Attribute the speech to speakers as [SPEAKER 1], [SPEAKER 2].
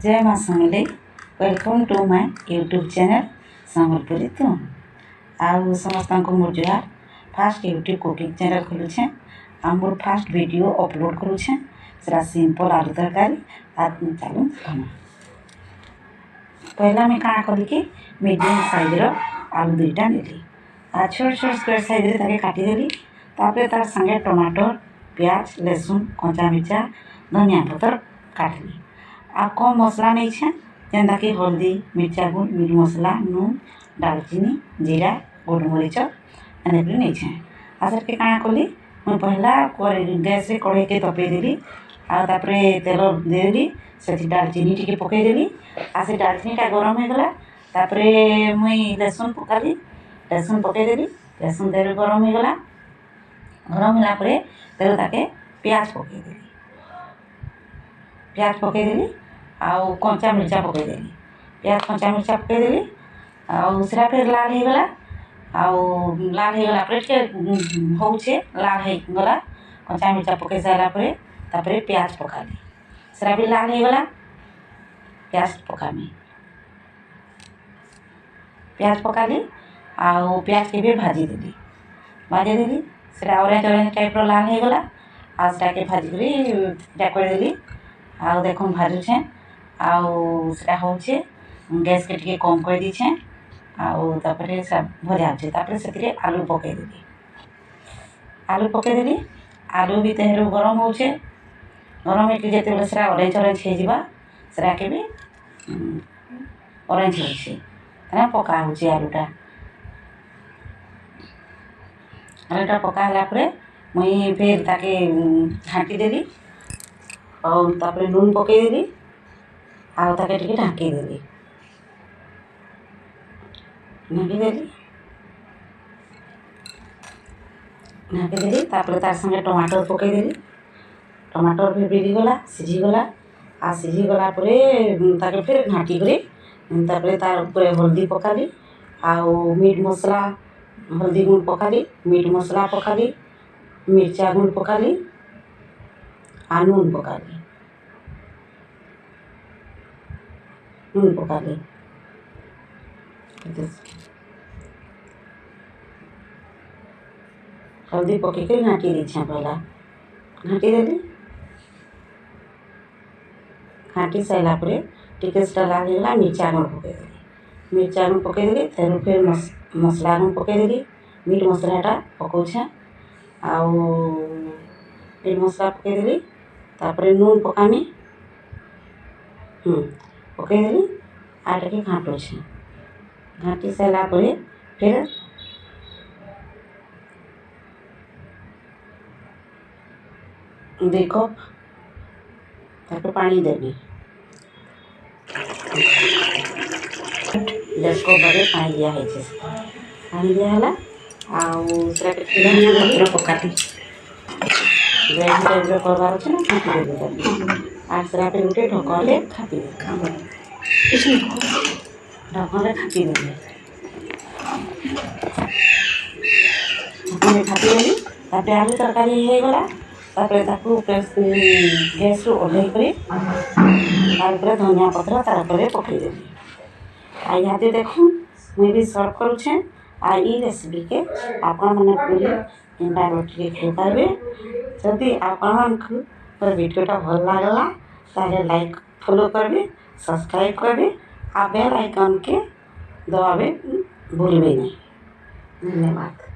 [SPEAKER 1] जय माँ Samalei welcome to my YouTube channel Sambalpuri तुम आउ समस्त को मोर जुहार फास्ट यूट्यूब कुकिंग चैनल खोलुछे आ मोर फास्ट वीडियो अपलोड करुछे सेरा सिंपल आलू तरकारी चलू खाना पहला मैं काଣା कली कि मीडियम साइज रो आलू दुईटा नेली आ छोट छोट स्क्वायर साइज रे ताके काटी देली तापर तार संगे टमाटर प्याज लहसुन कंचा मिर्चा धनिया पत्र काटली आ कम मसला नहीं छे जेंदा कि हल्दी मिर्चा गुंड मीट मसला नून दालचीनी जीरा गोलमरीच एने नहीं छे आ सर के काଣା कली मैं पहला गैस रे कढ़ाई के तपे देली आ तापर तेल देली से दालचीनी टिके पकई देली आ से दालचीनी टा गरम हो गला तापर मुई लहसुन पकाली लहसुन पकई देली लहसुन तेल गरम हो गला गरम होला परे तेल ताके प्याज पकई देली प्याज पकई देली आउ कंचा मिर्चा पकई देली प्याज कंचा मिर्चा पकई देली आउ सेरा फिर लाल हो गला आउ लाल हो गला परे होउछे लाल हो गला कंचा मिर्चा पकई सारा परे तापर प्याज पकाली सेरा भी लाल हो गला प्याज पकामी प्याज पकाली आउ प्याज के भी भाजी देली सेरा ऑरेंज ऑरेंज टाइप रो लाल हो गला आ सेरा के भाजी करी देली आउ देखो भाजुछे आउ सेटा होछे गैस के टिके कम कर दीछे आउ तापर सब भजा होछे तापर सेतिरे आलू पकई देली आलू भी तेहरु गरम होछे गरम होके जेते बेले सेरा ऑरेंज ऑरेंज हे जिबा सेरा के भी ऑरेंज होछे तना पका होछे आलूटा पका होला परे मुई फिर ताके घाटी देली और तापर नून पकई देली आउ ताके टिके ढाकी देली ढाकी देली तापर तार संगे टमाटर पकई देली टमाटर भी बिली गला सिझी गला आ सिझी गला परे ताके फिर घाटी करे तापर तार ऊपर हल्दी पकाली आउ मीट मसला हल्दी गुंड पकाली मीट मसला पकाली मिर्चा गुंड पकाली आ नून पकाली हल्दी पकई के घाटी दीछे पहला घाटी देली घाटी सारा परे टिके सेटा लाल हो गला मिर्चा गुंड पकई देली तेरु फिर मसला गुंड पकई देली मीट मसलाटा पकाउछे आउ मीट मसला पकई देली तापर नून पकामी पकई देली आटा के घाटुछे घाटी सारा परे फिर देखो तापर पानी देवी देखो बड़े पानी दिया है पानी दिया है आउ धनिया पत्र पकाती ग्रेवी टाइप करवार अच्छे ना खाती देवी आ सेरा पे गोटे ढकले खाती ढकले खाती देवी ढकले खाती देली तापर आलू तरकारी हो गला तापर ताकू गैस रु ओह्लै कर तार धनिया पत्र तार पर पकई देली आ इहादे देखो मुई भी सर्व करुछे आ ई रेसिपी के आपण माने पूरी किंबा रोटी के खाई पारबे जदि आपण को वीडियोटा भल लागला ताले लाइक फॉलो करबे सब्सक्राइब करबे आ बेल आइकन के दबाबे भूलबे नहीं। धन्यवाद।